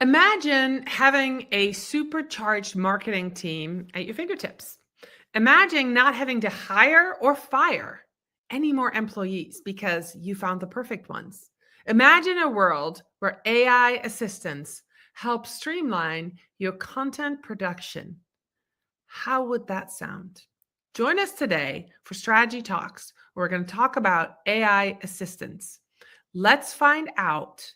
Imagine having a supercharged marketing team at your fingertips. Imagine not having to hire or fire any more employees because you found the perfect ones. Imagine a world where AI assistants help streamline your content production. How would that sound? Join us today for Strategy Talks. We're going to talk about AI assistants. Let's find out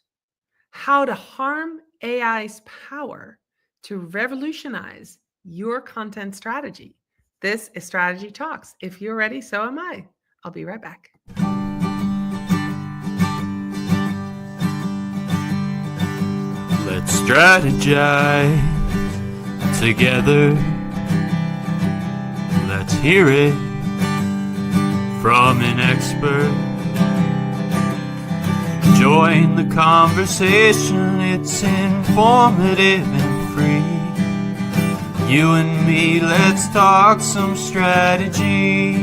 how to harm AI's power to revolutionize your content strategy. This is Strategy Talks. If you're ready, so am I. I'll be right back. Let's strategize together. Let's hear it from an expert. Join the conversation, it's informative and free. You and me, let's talk some strategy.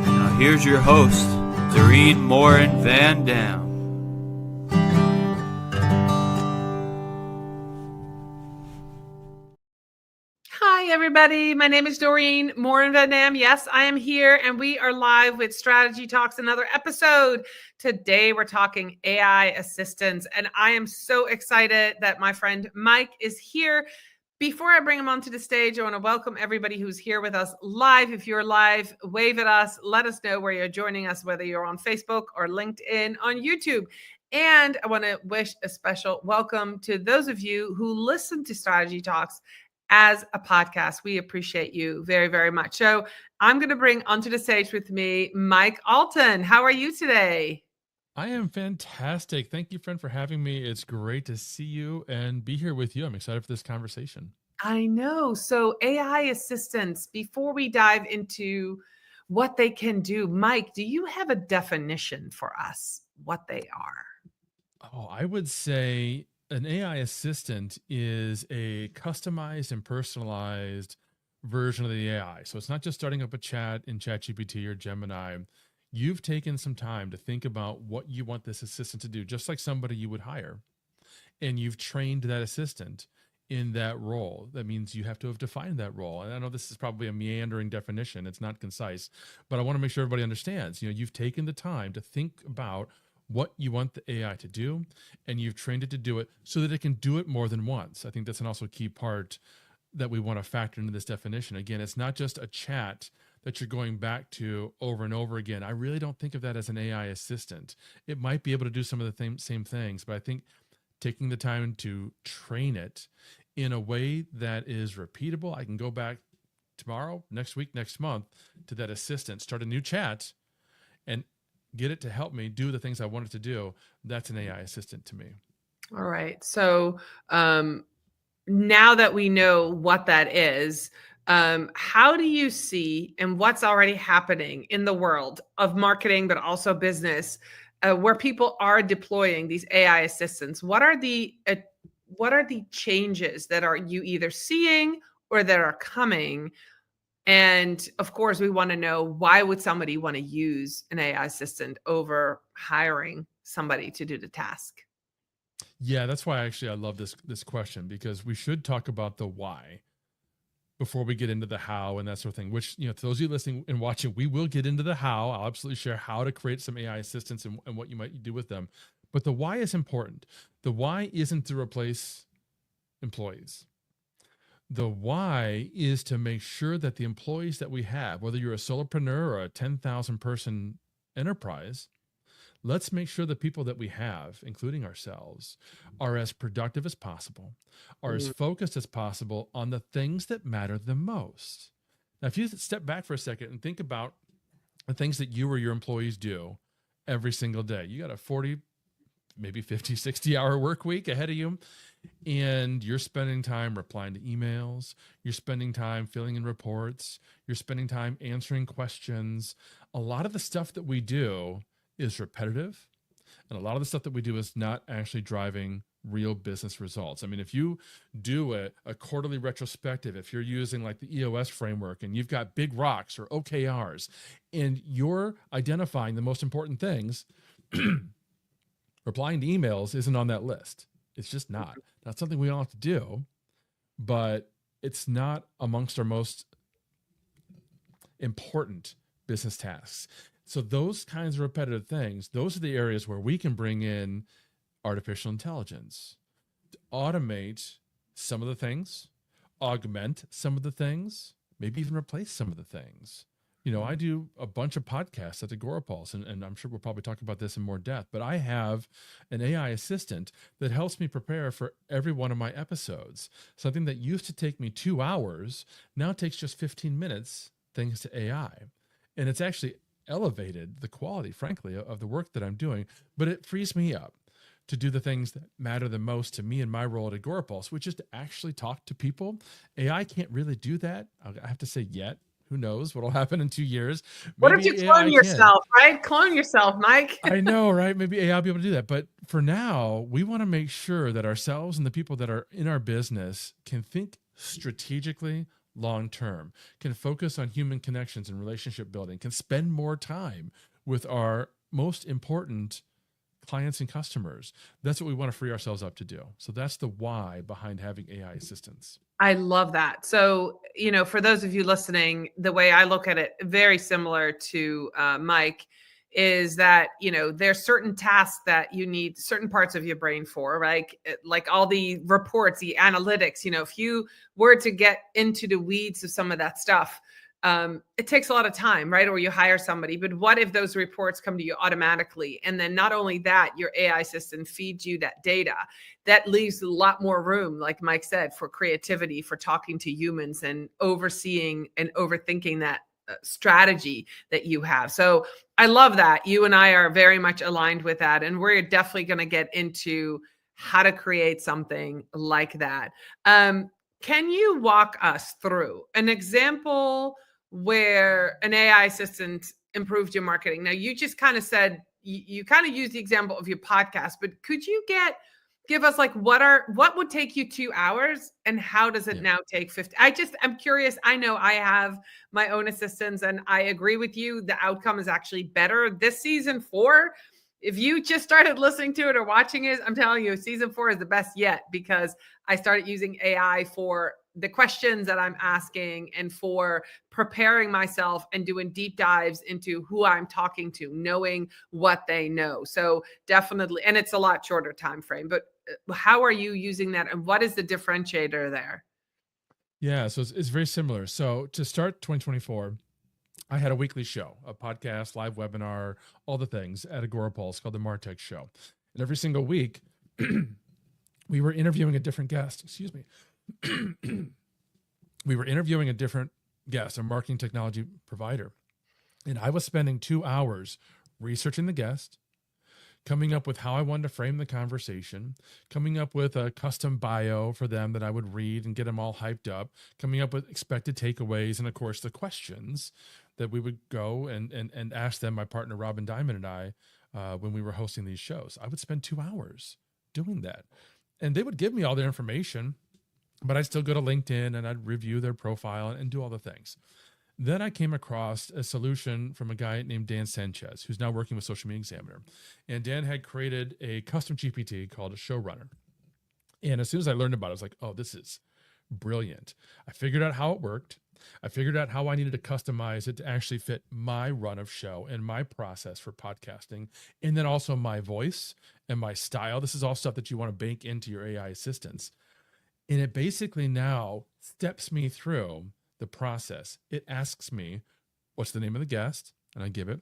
Now here's your host, Morin-van. Hi, everybody. My name is Doreen Morin-van. Yes, I am here, and we are live with Strategy Talks, another episode. Today, we're talking AI assistants, and I am so excited that my friend Mike is here. Before I bring him onto the stage, I want to welcome everybody who's here with us live. If you're live, wave at us. Let us know where you're joining us, whether you're on Facebook or LinkedIn, on YouTube. And I want to wish a special welcome to those of you who listen to Strategy Talks as a podcast. We appreciate you very, very much. So I'm going to bring onto the stage with me Mike Allton. How are you today? I am fantastic. Thank you, friend, for having me. It's great to see you and be here with you. I'm excited for this conversation. I know. So AI assistants, before we dive into what they can do, Mike, do you have a definition for us what they are? Oh, I would say an AI assistant is a customized and personalized version of the AI. So it's not just starting up a chat in ChatGPT or Gemini. You've taken some time to think about what you want this assistant to do, just like somebody you would hire. And you've trained that assistant in that role. That means you have to have defined that role. And I know this is probably a meandering definition. It's not concise, but I want to make sure everybody understands, you've taken the time to think about what you want the AI to do, and you've trained it to do it so that it can do it more than once. I think that's also a key part that we want to factor into this definition. Again, it's not just a chat that you're going back to over and over again. I really don't think of that as an AI assistant. It might be able to do some of the same things, but I think taking the time to train it in a way that is repeatable, I can go back tomorrow, next week, next month to that assistant, start a new chat, and get it to help me do the things I want it to do. That's an AI assistant to me. All right. So now that we know what that is, how do you see and what's already happening in the world of marketing, but also business, where people are deploying these AI assistants? What are the changes that are you either seeing or that are coming? And of course, we want to know, why would somebody want to use an AI assistant over hiring somebody to do the task? Yeah, that's why I love this question, because we should talk about the why before we get into the how and that sort of thing, which, to those of you listening and watching, we will get into the how. I'll absolutely share how to create some AI assistants and what you might do with them. But the why is important. The why isn't to replace employees. The why is to make sure that the employees that we have, whether you're a solopreneur or a 10,000 person enterprise, let's make sure the people that we have, including ourselves, are as productive as possible, are as focused as possible on the things that matter the most. Now, if you step back for a second and think about the things that you or your employees do every single day, you got a 40, maybe 50, 60-hour work week ahead of you, and you're spending time replying to emails, you're spending time filling in reports, you're spending time answering questions. A lot of the stuff that we do is repetitive, and a lot of the stuff that we do is not actually driving real business results. I mean, if you do a quarterly retrospective, if you're using like the EOS framework and you've got big rocks or OKRs and you're identifying the most important things, replying to emails isn't on that list. It's just not. That's something we all have to do, but it's not amongst our most important business tasks. So those kinds of repetitive things, those are the areas where we can bring in artificial intelligence to automate some of the things, augment some of the things, maybe even replace some of the things. You know, I do a bunch of podcasts at Agorapulse, and I'm sure we'll probably talk about this in more depth, but I have an AI assistant that helps me prepare for every one of my episodes. Something that used to take me 2 hours now takes just 15 minutes thanks to AI. And it's actually elevated the quality, frankly, of the work that I'm doing, but it frees me up to do the things that matter the most to me in my role at Agorapulse, which is to actually talk to people. AI can't really do that. I have to say yet. Who knows what'll happen in 2 years? What if you clone yourself, right? Clone yourself, Mike. I know, right? Maybe AI will be able to do that. But for now, we want to make sure that ourselves and the people that are in our business can think strategically long-term, can focus on human connections and relationship building, can spend more time with our most important clients and customers. That's what we want to free ourselves up to do. So that's the why behind having AI assistants. I love that. So, you know, for those of you listening, the way I look at it, very similar to Mike, is that, you know, there's certain tasks that you need certain parts of your brain for, right? Like all the reports, the analytics, you know, if you were to get into the weeds of some of that stuff, it takes a lot of time, right? Or you hire somebody, but what if those reports come to you automatically? And then not only that, your AI system feeds you that data. That leaves a lot more room, like Mike said, for creativity, for talking to humans and overseeing and overthinking that strategy that you have. So I love that. You and I are very much aligned with that. And we're definitely going to get into how to create something like that. Can you walk us through an example where an AI assistant improved your marketing? Now, you just kind of said, you kind of used the example of your podcast, but could you give us like, what would take you 2 hours and how does it now take 50? I'm curious. I know I have my own assistants and I agree with you. The outcome is actually better this season 4. If you just started listening to it or watching it, I'm telling you, season 4 is the best yet, because I started using AI for the questions that I'm asking and for preparing myself and doing deep dives into who I'm talking to, knowing what they know. So definitely, and it's a lot shorter time frame, but how are you using that and what is the differentiator there? Yeah, so it's very similar. So to start 2024, I had a weekly show, a podcast, live webinar, all the things at Agorapulse called the Martech Show. And every single week, we were interviewing a different guest. Excuse me. We were interviewing a different guest, a marketing technology provider. And I was spending 2 hours researching the guest, coming up with how I wanted to frame the conversation, coming up with a custom bio for them that I would read and get them all hyped up, coming up with expected takeaways, and of course the questions that we would go and ask them, my partner Robin Diamond and I, when we were hosting these shows. I would spend 2 hours doing that. And they would give me all their information, but I'd still go to LinkedIn and I'd review their profile and do all the things. Then I came across a solution from a guy named Dan Sanchez, who's now working with Social Media Examiner. And Dan had created a custom GPT called a Showrunner. And as soon as I learned about it, I was like, oh, this is brilliant. I figured out how it worked. I figured out how I needed to customize it to actually fit my run of show and my process for podcasting, and then also my voice and my style. This is all stuff that you want to bake into your AI assistants. And it basically now steps me through the process. It asks me, what's the name of the guest? And I give it.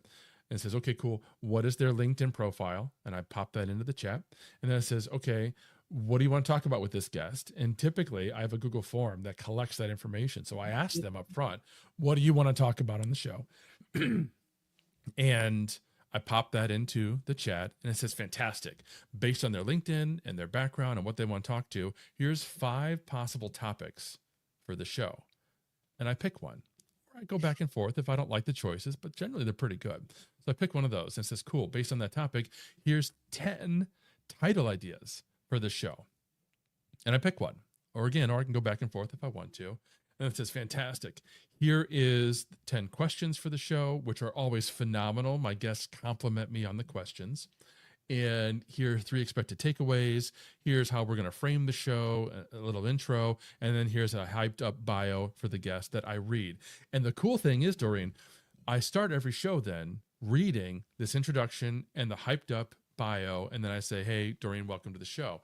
And it says, okay, cool. What is their LinkedIn profile? And I pop that into the chat. And then it says, okay, what do you want to talk about with this guest? And typically I have a Google form that collects that information. So I ask them up front, what do you want to talk about on the show? And I pop that into the chat and it says, fantastic. Based on their LinkedIn and their background and what they want to talk to, here's 5 possible topics for the show. And I pick one. I go back and forth if I don't like the choices, but generally they're pretty good. So I pick one of those and it says, cool, based on that topic, here's 10 title ideas for the show. And I pick one. Or I can go back and forth if I want to. And it says, fantastic. Here is 10 questions for the show, which are always phenomenal. My guests compliment me on the questions. And here are 3 expected takeaways. Here's how we're going to frame the show, a little intro. And then here's a hyped up bio for the guest that I read. And the cool thing is, Doreen, I start every show then reading this introduction and the hyped up bio. And then I say, hey, Doreen, welcome to the show.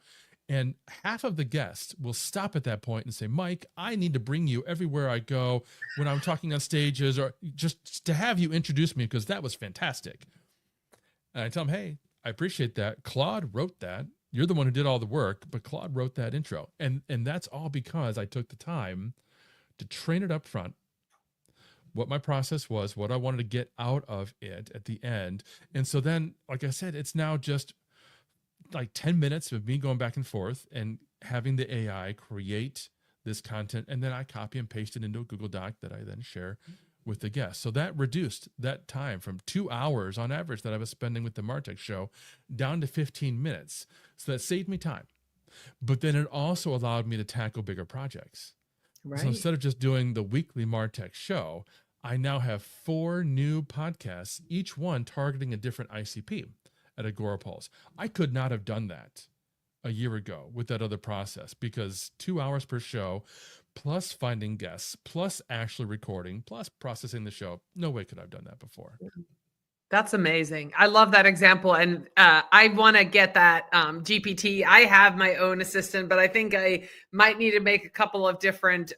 And half of the guests will stop at that point and say, Mike, I need to bring you everywhere I go when I'm talking on stages, or just to have you introduce me because that was fantastic. And I tell them, hey, I appreciate that. Claude wrote that. You're the one who did all the work, but Claude wrote that intro. And that's all because I took the time to train it up front, what my process was, what I wanted to get out of it at the end. And so then, like I said, it's now just like 10 minutes of me going back and forth and having the AI create this content. And then I copy and paste it into a Google Doc that I then share with the guests. So that reduced that time from 2 hours on average that I was spending with the Martech show down to 15 minutes. So that saved me time. But then it also allowed me to tackle bigger projects. Right. So instead of just doing the weekly Martech show, I now have 4 new podcasts, each one targeting a different ICP at Agorapulse. I could not have done that a year ago with that other process, because 2 hours per show, plus finding guests, plus actually recording, plus processing the show, no way could I have done that before. That's amazing. I love that example. And I want to get that GPT. I have my own assistant, but I think I might need to make a couple of different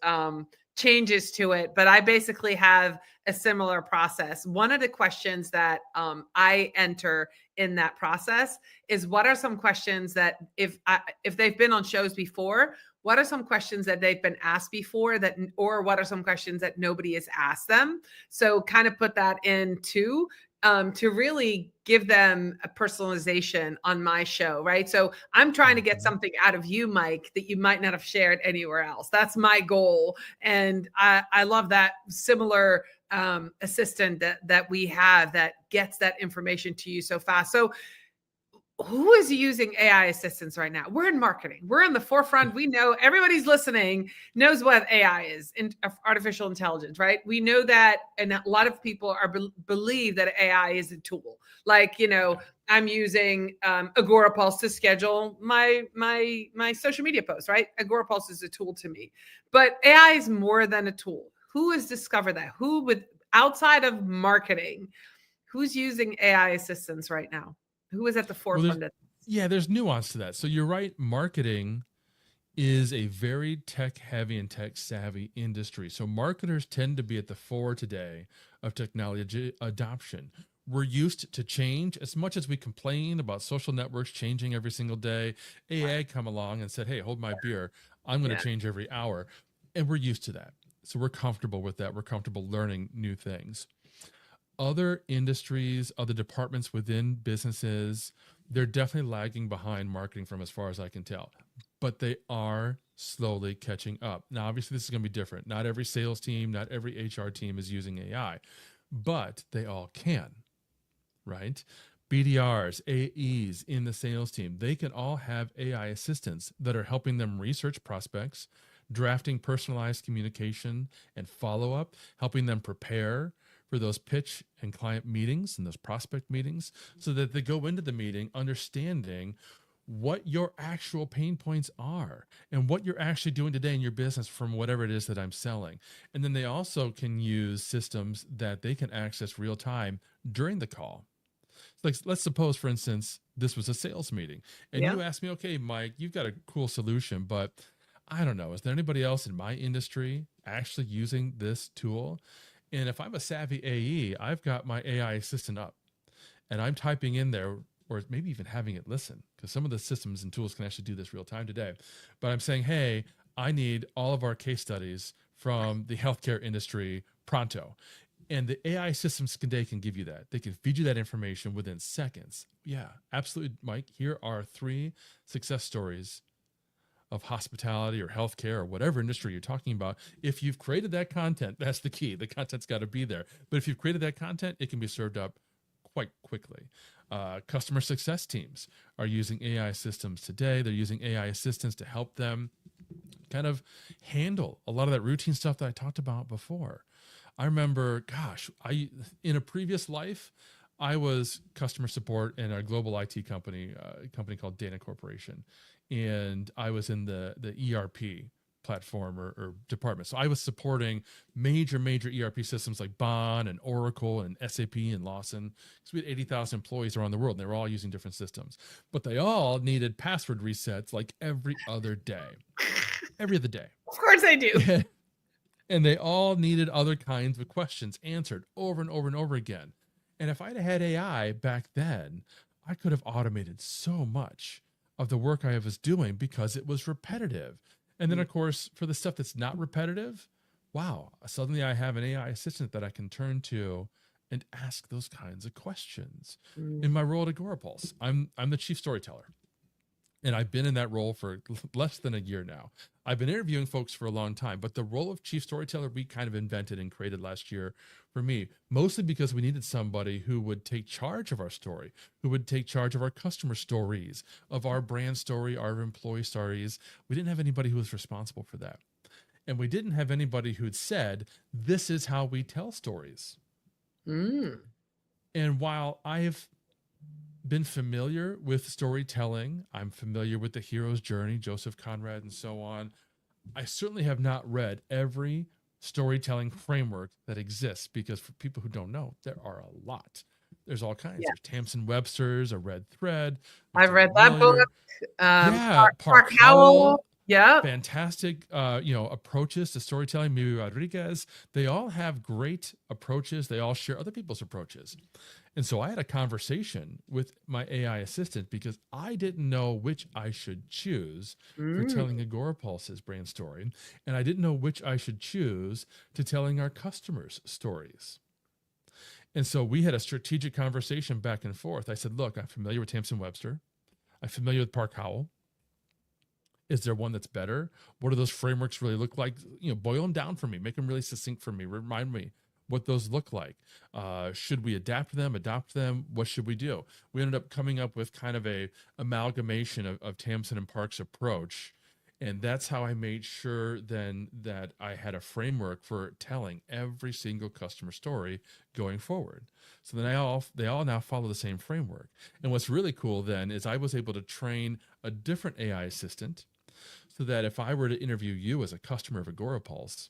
changes to it. But I basically have a similar process. One of the questions that I enter in that process is, what are some questions that if they've been on shows before, what are some questions that they've been asked before or what are some questions that nobody has asked them? So kind of put that into to really give them a personalization on my show, right? So I'm trying to get something out of you, Mike, that you might not have shared anywhere else. That's my goal. And I love that similar assistant that we have that gets that information to you so fast. So who is using AI assistants right now? We're in marketing. We're in the forefront. We know everybody's listening knows what AI is, artificial intelligence, right? We know that, and a lot of people believe that AI is a tool. Like, I'm using Agorapulse to schedule my social media posts, right? Agorapulse is a tool to me, but AI is more than a tool. Who has discovered that? Outside of marketing, who's using AI assistants right now? Who is at the forefront? There's nuance to that. So you're right. Marketing is a very tech-heavy and tech-savvy industry. So marketers tend to be at the fore today of technology adoption. We're used to change. As much as we complain about social networks changing every single day, AI come along and said, hey, hold my beer. I'm going to change every hour. And we're used to that. So we're comfortable with that. We're comfortable learning new things. Other industries, other departments within businesses, they're definitely lagging behind marketing from as far as I can tell, but they are slowly catching up. Now, obviously, this is going to be different. Not every sales team, not every HR team is using AI, but they all can, right? BDRs, AEs in the sales team, they can all have AI assistants that are helping them research prospects, drafting personalized communication and follow-up, helping them prepare for those pitch and client meetings and those prospect meetings, so that they go into the meeting understanding what your actual pain points are and what you're actually doing today in your business from whatever it is that I'm selling. And then they also can use systems that they can access real time during the call. Like, let's suppose, for instance, this was a sales meeting and you asked me, okay, Mike, you've got a cool solution, but I don't know, is there anybody else in my industry actually using this tool? And if I'm a savvy AE, I've got my AI assistant up and I'm typing in there, or maybe even having it listen, because some of the systems and tools can actually do this real time today. But I'm saying, hey, I need all of our case studies from the healthcare industry pronto. And the AI systems today can give you that. They can feed you that information within seconds. Yeah, absolutely, Mike. Here are 3 success stories of hospitality or healthcare or whatever industry you're talking about. If you've created that content, that's the key. The content's got to be there. But if you've created that content, it can be served up quite quickly. Customer success teams are using AI systems today. They're using AI assistants to help them kind of handle a lot of that routine stuff that I talked about before. I remember, in a previous life, I was customer support in a global IT company, a company called Dana Corporation, and I was in the ERP platform or department. So I was supporting major ERP systems like Bond and Oracle and SAP and Lawson, because we had 80,000 employees around the world, and they were all using different systems. But they all needed password resets like every other day. Every other day. Of course I do. And they all needed other kinds of questions answered over and over and over again. And if I'd had AI back then, I could have automated so much of the work I was doing because it was repetitive. And then, of course, for the stuff that's not repetitive, wow, suddenly I have an AI assistant that I can turn to and ask those kinds of questions. In my role at Agorapulse, I'm the chief storyteller. And I've been in that role for less than a year now. I've been interviewing folks for a long time, but the role of chief storyteller we kind of invented and created last year for me, mostly because we needed somebody who would take charge of our story, who would take charge of our customer stories, of our brand story, our employee stories. We didn't have anybody who was responsible for that. And we didn't have anybody who had said, this is how we tell stories. And while I've been familiar with storytelling, I'm familiar with the hero's journey, Joseph Conrad, and so on, I certainly have not read every storytelling framework that exists, because for people who don't know, there are a lot. There's all kinds. There's Tamsin Webster's, A Red Thread. I've read that book. Park Howell. Yeah. Fantastic, approaches to storytelling. Mimi Rodriguez. They all have great approaches. They all share other people's approaches. And so I had a conversation with my AI assistant because I didn't know which I should choose for telling Agorapulse's brand story. And I didn't know which I should choose to telling our customers' stories. And so we had a strategic conversation back and forth. I said, look, I'm familiar with Tamsin Webster. I'm familiar with Park Howell. Is there one that's better? What do those frameworks really look like? Boil them down for me. Make them really succinct for me. Remind me what those look like. Should we adopt them? What should we do? We ended up coming up with kind of a amalgamation of Tamsin and Park's approach. And that's how I made sure then that I had a framework for telling every single customer story going forward. So then they all now follow the same framework. And what's really cool then is I was able to train a different AI assistant so that if I were to interview you as a customer of Agorapulse,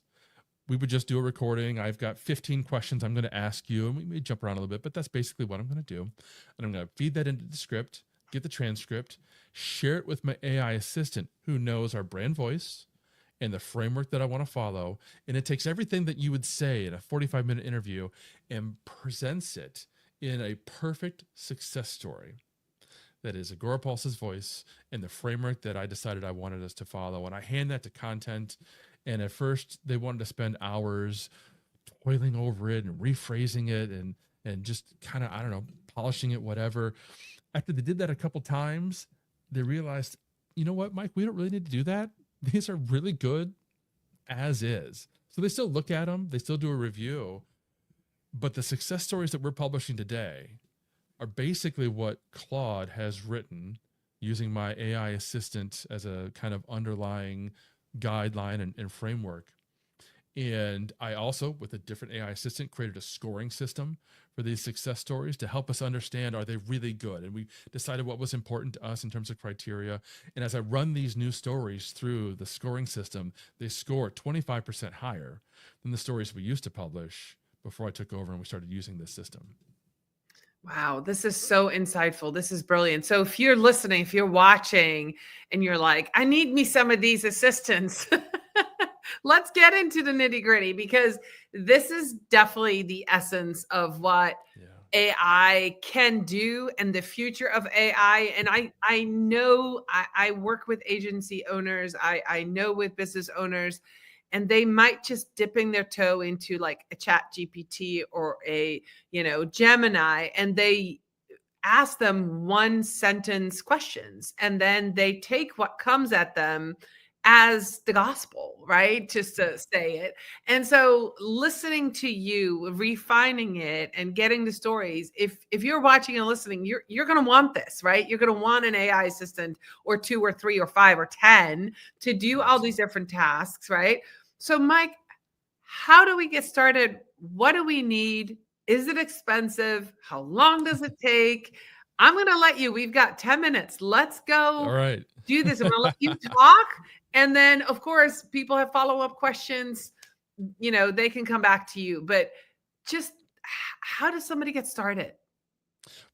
we would just do a recording. I've got 15 questions I'm going to ask you, and we may jump around a little bit, but that's basically what I'm going to do. And I'm going to feed that into the script, get the transcript, share it with my AI assistant who knows our brand voice and the framework that I want to follow. And it takes everything that you would say in a 45-minute interview and presents it in a perfect success story that is Agorapulse's voice and the framework that I decided I wanted us to follow. And I hand that to content. And at first they wanted to spend hours toiling over it and rephrasing it and just kind of, polishing it, whatever. After they did that a couple times, they realized, you know what, Mike, we don't really need to do that. These are really good as is. So they still look at them. They still do a review. But the success stories that we're publishing today are basically what Claude has written using my AI assistant as a kind of underlying guideline and framework. And I also, with a different AI assistant, created a scoring system for these success stories to help us understand, are they really good? And we decided what was important to us in terms of criteria. And as I run these new stories through the scoring system, they score 25% higher than the stories we used to publish before I took over and we started using this system. Wow, this is so insightful. This is brilliant. So if you're listening, if you're watching and you're like, I need me some of these assistants, let's get into the nitty gritty, because this is definitely the essence of what AI can do and the future of AI. And I know I work with agency owners. I know with business owners, and they might just dipping their toe into like a Chat GPT or a, Gemini, and they ask them one sentence questions, and then they take what comes at them as the gospel, right? Just to say it. And so listening to you, refining it and getting the stories, if you're watching and listening, you're going to want this, right? You're going to want an AI assistant or 2 or 3 or 5 or 10 to do all these different tasks, right? So Mike, how do we get started? What do we need? Is it expensive? How long does it take? I'm going to let you. We've got 10 minutes. Let's go. All right. Do this. I'm going to let you talk. And then, of course, people have follow-up questions. They can come back to you. But just how does somebody get started?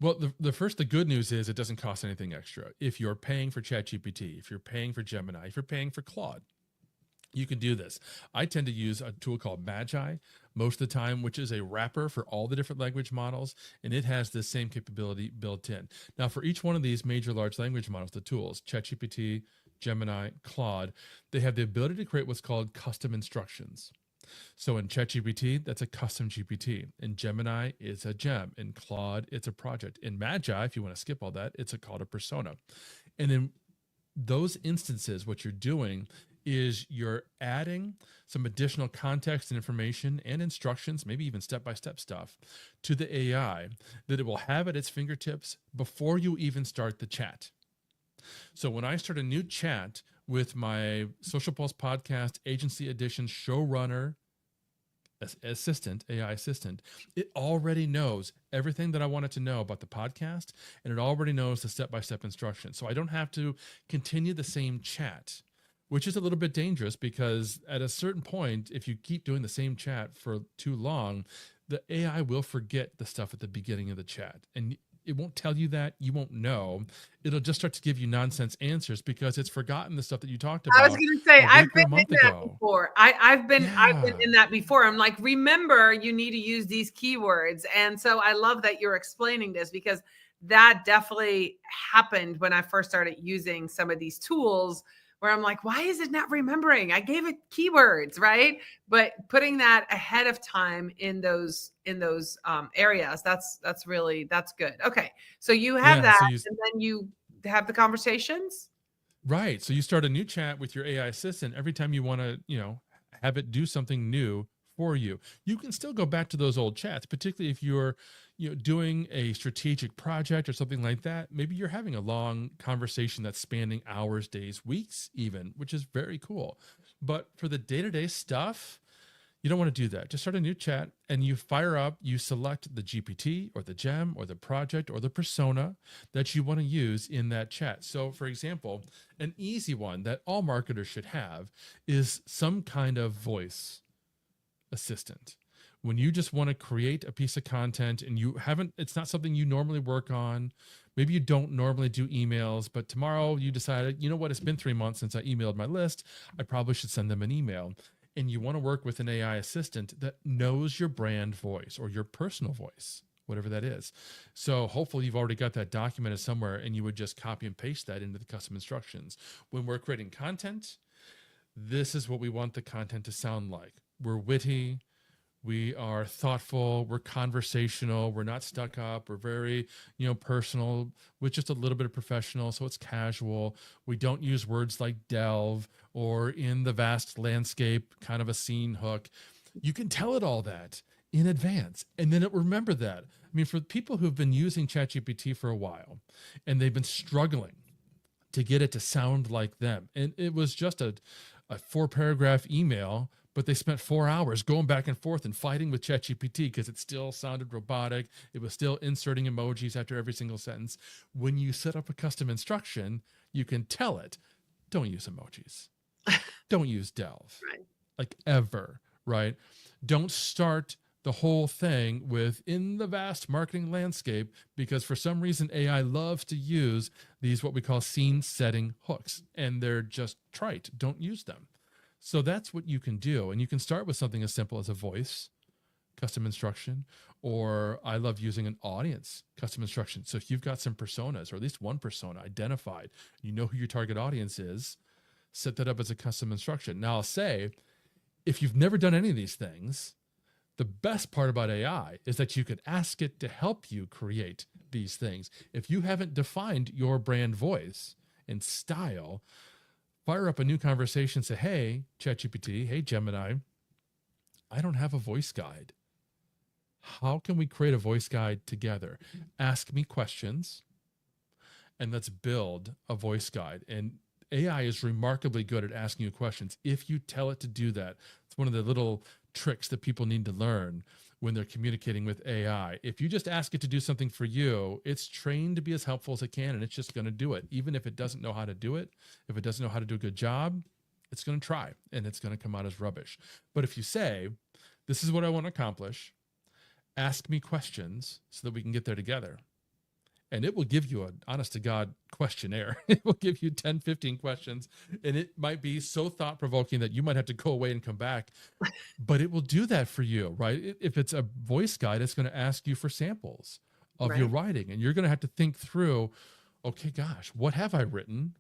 Well, the good news is it doesn't cost anything extra. If you're paying for ChatGPT, if you're paying for Gemini, if you're paying for Claude, you can do this. I tend to use a tool called Magi most of the time, which is a wrapper for all the different language models, and it has the same capability built in. Now, for each one of these major large language models, the tools, ChatGPT, Gemini, Claude, they have the ability to create what's called custom instructions. So in ChatGPT, that's a custom GPT. In Gemini, it's a gem. In Claude, it's a project. In Magi, if you want to skip all that, it's called a persona. And in those instances, what you're doing is you're adding some additional context and information and instructions, maybe even step-by-step stuff, to the AI that it will have at its fingertips before you even start the chat. So when I start a new chat with my Social Pulse Podcast Agency Edition showrunner assistant, AI assistant, it already knows everything that I want it to know about the podcast, and it already knows the step-by-step instructions. So I don't have to continue the same chat, which is a little bit dangerous because at a certain point, if you keep doing the same chat for too long, the AI will forget the stuff at the beginning of the chat. And it won't tell you that. You won't know. It'll just start to give you nonsense answers because it's forgotten the stuff that you talked about. I was going to say, I've been in that ago. before. I've been in that before. I'm like, remember, you need to use these keywords. And so I love that you're explaining this because that definitely happened when I first started using some of these tools where I'm like, why is it not remembering? I gave it keywords, right? But putting that ahead of time in those areas, that's good. Okay, so you have that, and then you have the conversations. Right. So you start a new chat with your AI assistant every time you want to, have it do something new for you. You can still go back to those old chats, particularly if you're doing a strategic project or something like that. Maybe you're having a long conversation that's spanning hours, days, weeks even, which is very cool. But for the day-to-day stuff, you don't want to do that. Just start a new chat and you select the GPT or the gem or the project or the persona that you want to use in that chat. So for example, an easy one that all marketers should have is some kind of voice assistant. When you just want to create a piece of content and it's not something you normally work on, maybe you don't normally do emails, but tomorrow you decided, you know what, it's been 3 months since I emailed my list. I probably should send them an email. And you want to work with an AI assistant that knows your brand voice or your personal voice, whatever that is. So hopefully you've already got that documented somewhere and you would just copy and paste that into the custom instructions. When we're creating content, this is what we want the content to sound like. We're witty, we are thoughtful, we're conversational, we're not stuck up, we're very, personal with just a little bit of professional. So it's casual. We don't use words like delve or in the vast landscape, kind of a scene hook. You can tell it all that in advance. And then remember that. I mean, for people who've been using ChatGPT for a while and they've been struggling to get it to sound like them. And it was just a 4-paragraph email, but they spent 4 hours going back and forth and fighting with ChatGPT because it still sounded robotic. It was still inserting emojis after every single sentence. When you set up a custom instruction, you can tell it, don't use emojis. Don't use delve, Right. like ever, right? Don't start the whole thing with in the vast marketing landscape because for some reason AI loves to use these what we call scene setting hooks and they're just trite. Don't use them. So that's what you can do. And you can start with something as simple as a voice custom instruction, or I love using an audience custom instruction. So if you've got some personas or at least one persona identified, you know who your target audience is, set that up as a custom instruction. Now I'll say, if you've never done any of these things, the best part about AI is that you could ask it to help you create these things. If you haven't defined your brand voice and style, fire up a new conversation, say, hey, ChatGPT, hey, Gemini, I don't have a voice guide. How can we create a voice guide together? Ask me questions and let's build a voice guide. And AI is remarkably good at asking you questions. If you tell it to do that, it's one of the little tricks that people need to learn when they're communicating with AI. If you just ask it to do something for you, it's trained to be as helpful as it can, and it's just going to do it. Even if it doesn't know how to do it, if it doesn't know how to do a good job, it's going to try, and it's going to come out as rubbish. But if you say, this is what I want to accomplish, ask me questions so that we can get there together. And it will give you an honest to God questionnaire. It will give you 10, 15 questions, and it might be so thought provoking that you might have to go away and come back, but it will do that for you, right? If it's a voice guide, it's going to ask you for samples of your writing, and you're going to have to think through, okay, gosh, what have I written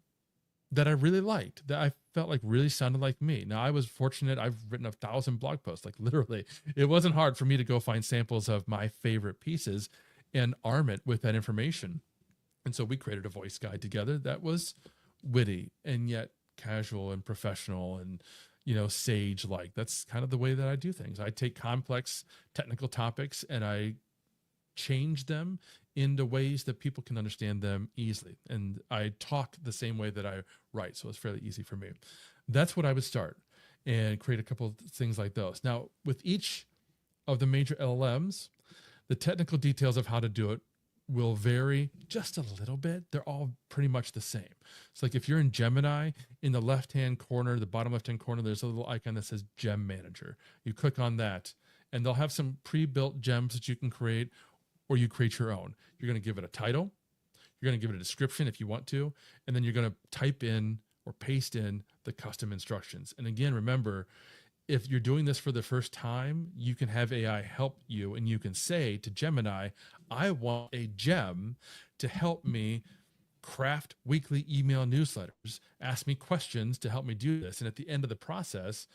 that I really liked, that I felt like really sounded like me? Now, I was fortunate. I've written 1,000 blog posts, like literally. It wasn't hard for me to go find samples of my favorite pieces and arm it with that information. And so we created a voice guide together that was witty and yet casual and professional and, sage-like. That's kind of the way that I do things. I take complex technical topics and I change them into ways that people can understand them easily. And I talk the same way that I write, so it's fairly easy for me. That's what I would start and create a couple of things like those. Now, with each of the major LLMs, the technical details of how to do it will vary just a little bit. They're all pretty much the same. It's like if you're in Gemini, in the left-hand corner, the bottom left-hand corner, there's a little icon that says Gem Manager. You click on that, and they'll have some pre-built gems that you can create, or you create your own. You're going to give it a title. You're going to give it a description if you want to, and then you're going to type in or paste in the custom instructions. And again, remember, if you're doing this for the first time, you can have AI help you, and you can say to Gemini, I want a gem to help me craft weekly email newsletters, ask me questions to help me do this. And at the end of the process,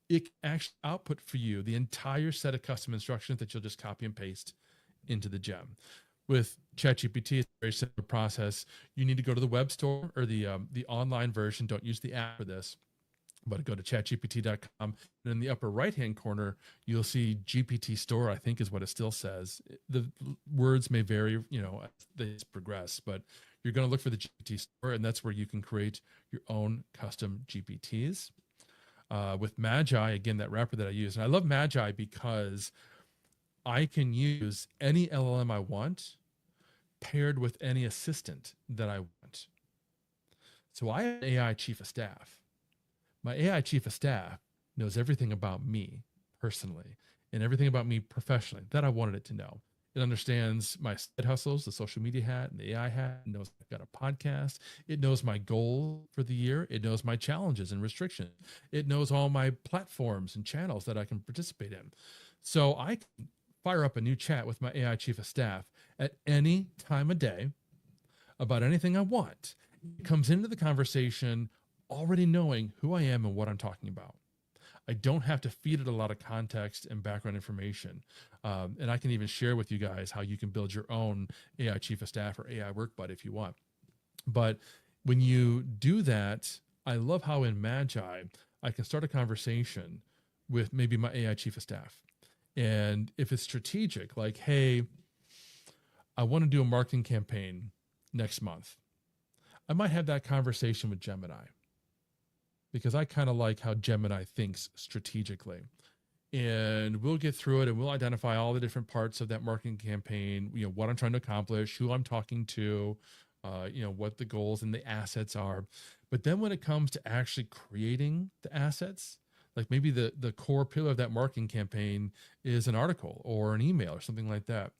it can actually output for you the entire set of custom instructions that you'll just copy and paste into the gem. With ChatGPT, it's a very simple process. You need to go to the web store or the online version. Don't use the app for this. But go to chatgpt.com, and in the upper right-hand corner, you'll see GPT Store, I think is what it still says. The words may vary, as they progress, but you're going to look for the GPT Store, and that's where you can create your own custom GPTs. With Magi, again, that wrapper that I use, and I love Magi because I can use any LLM I want paired with any assistant that I want. So I have an AI chief of staff. My AI chief of staff knows everything about me personally and everything about me professionally that I wanted it to know. It understands my side hustles, the social media hat and the AI hat. It knows I've got a podcast. It knows my goal for the year. It knows my challenges and restrictions. It knows all my platforms and channels that I can participate in. So I can fire up a new chat with my AI chief of staff at any time of day about anything I want. It comes into the conversation already knowing who I am and what I'm talking about. I don't have to feed it a lot of context and background information. And I can even share with you guys how you can build your own AI chief of staff or AI work buddy if you want. But when you do that, I love how in Magi, I can start a conversation with maybe my AI chief of staff. And if it's strategic, like, hey, I want to do a marketing campaign next month, I might have that conversation with Gemini, because I kind of like how Gemini thinks strategically. And we'll get through it and we'll identify all the different parts of that marketing campaign, what I'm trying to accomplish, who I'm talking to, what the goals and the assets are. But then when it comes to actually creating the assets, like maybe the core pillar of that marketing campaign is an article or an email or something like that.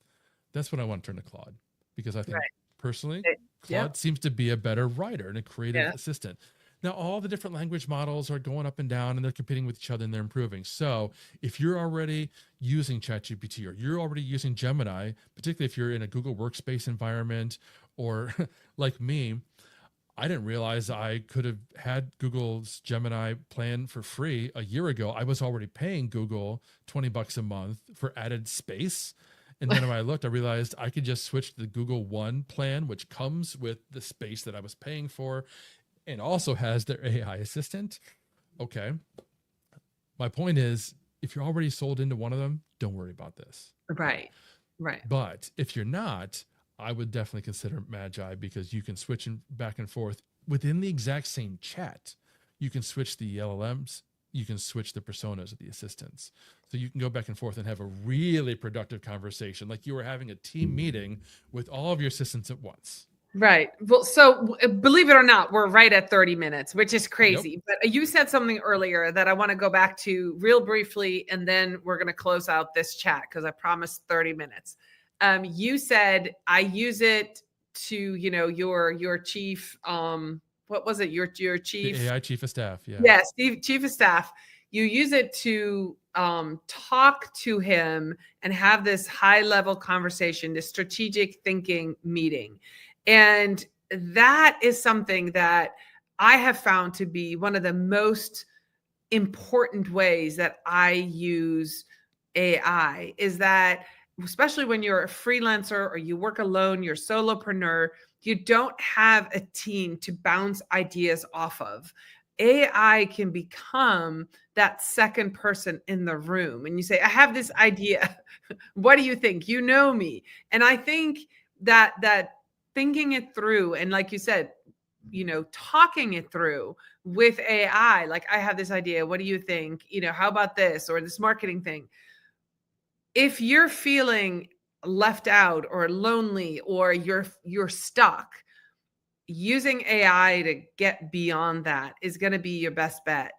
That's what I want to turn to Claude, because I think personally, Claude seems to be a better writer and a creative assistant. Now, all the different language models are going up and down and they're competing with each other and they're improving. So if you're already using ChatGPT or you're already using Gemini, particularly if you're in a Google Workspace environment, or like me, I didn't realize I could have had Google's Gemini plan for free a year ago. I was already paying Google $20 a month for added space. And then when I looked, I realized I could just switch to the Google One plan, which comes with the space that I was paying for. and also has their AI assistant. Okay. My point is, if you're already sold into one of them, don't worry about this. Right. Right. But if you're not, I would definitely consider Magi, because you can switch back and forth within the exact same chat. You can switch the LLMs, you can switch the personas of the assistants. So you can go back and forth and have a really productive conversation, like you were having a team meeting with all of your assistants at once. Right. Well, so believe it or not, we're right at 30 minutes, which is crazy. Yep. But you said something earlier that I want to go back to real briefly, and then we're going to close out this chat because I promised 30 minutes. You said I use it to, your chief, what was it? Your chief? The AI chief of staff. Yeah. Yes, chief of staff. You use it to talk to him and have this high level conversation, this strategic thinking meeting. And that is something that I have found to be one of the most important ways that I use AI, is that especially when you're a freelancer or you work alone, you're a solopreneur, you don't have a team to bounce ideas off of. AI can become that second person in the room. And you say, I have this idea. What do you think? You know me. And I think that thinking it through, and like you said, talking it through with AI, like, I have this idea. What do you think? How about this or this marketing thing? If you're feeling left out or lonely or you're stuck, using AI to get beyond that is going to be your best bet,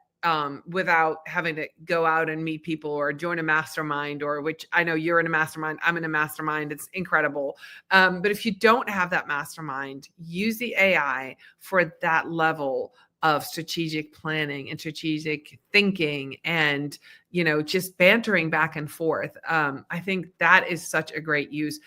without having to go out and meet people or join a mastermind, or which I know you're in a mastermind. I'm in a mastermind. It's incredible. But if you don't have that mastermind, use the AI for that level of strategic planning and strategic thinking and, just bantering back and forth. I think that is such a great use.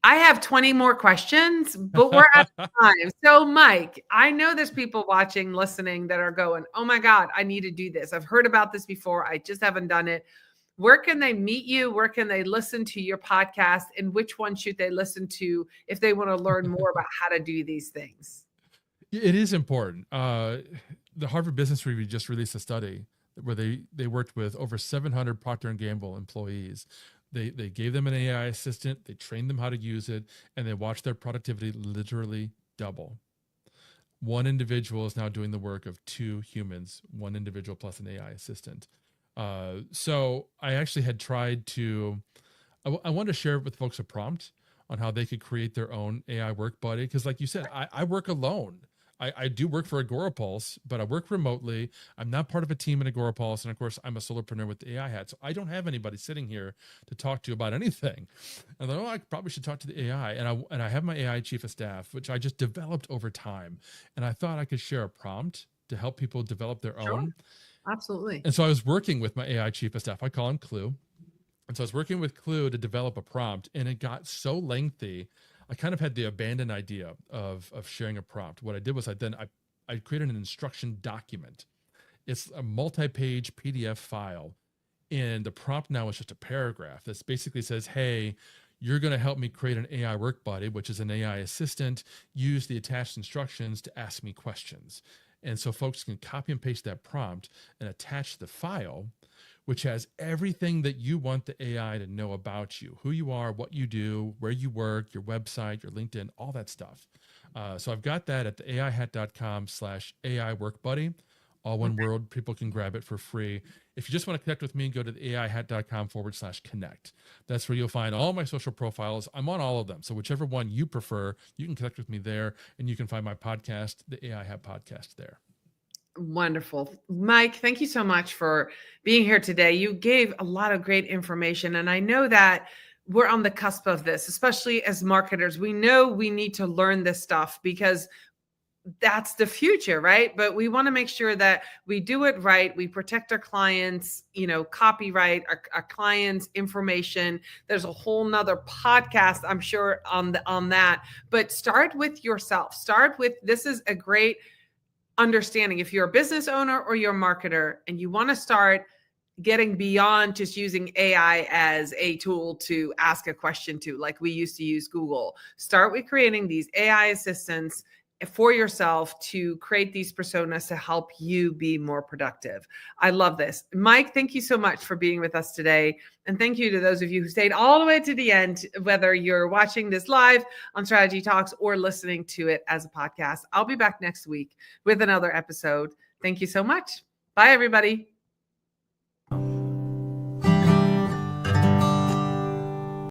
I have 20 more questions, but we're at time. So, Mike, I know there's people watching, listening that are going, oh my God, I need to do this. I've heard about this before. I just haven't done it. Where can they meet you? Where can they listen to your podcast? And which one should they listen to if they want to learn more about how to do these things? It is important. The Harvard Business Review just released a study where they worked with over 700 Procter & Gamble employees. They gave them an AI assistant, they trained them how to use it, and they watched their productivity literally double. One individual is now doing the work of 2 humans, one individual plus an AI assistant. So I actually had tried to, I wanted to share with folks a prompt on how they could create their own AI work buddy. Because like you said, I work alone. I do work for Agorapulse, but I work remotely. I'm not part of a team at Agorapulse. And of course, I'm a solopreneur with the AI hat. So I don't have anybody sitting here to talk to about anything. And I thought, I probably should talk to the AI. And I have my AI chief of staff, which I just developed over time. And I thought I could share a prompt to help people develop their own. Absolutely. And so I was working with my AI chief of staff. I call him Clue. And so I was working with Clue to develop a prompt, and it got so lengthy. I kind of had the abandoned idea of sharing a prompt. What I did was I created an instruction document. It's a multi-page PDF file. And the prompt now is just a paragraph that basically says, hey, you're going to help me create an AI work buddy, which is an AI assistant. Use the attached instructions to ask me questions. And so folks can copy and paste that prompt and attach the file, which has everything that you want the AI to know about you, who you are, what you do, where you work, your website, your LinkedIn, all that stuff. So I've got that at the aihat.com/AI work buddy. All one word. People can grab it for free. If you just want to connect with me, go to the aihat.com/connect. That's where you'll find all my social profiles. I'm on all of them. So whichever one you prefer, you can connect with me there, and you can find my podcast, the AI Hat Podcast, there. Wonderful. Mike, thank you so much for being here today. You gave a lot of great information, and I know that we're on the cusp of this, especially as marketers. We know we need to learn this stuff because that's the future, right? But we want to make sure that we do it right. We protect our clients, copyright, our clients' information. There's a whole nother podcast, I'm sure, on that. But start with yourself. Start with, this is a great understanding. If you're a business owner or you're a marketer and you want to start getting beyond just using AI as a tool to ask a question to, like we used to use Google, start with creating these AI assistants for yourself to create these personas to help you be more productive. I love this. Mike, thank you so much for being with us today. And thank you to those of you who stayed all the way to the end, whether you're watching this live on Strategy Talks or listening to it as a podcast. I'll be back next week with another episode. Thank you so much. Bye, everybody.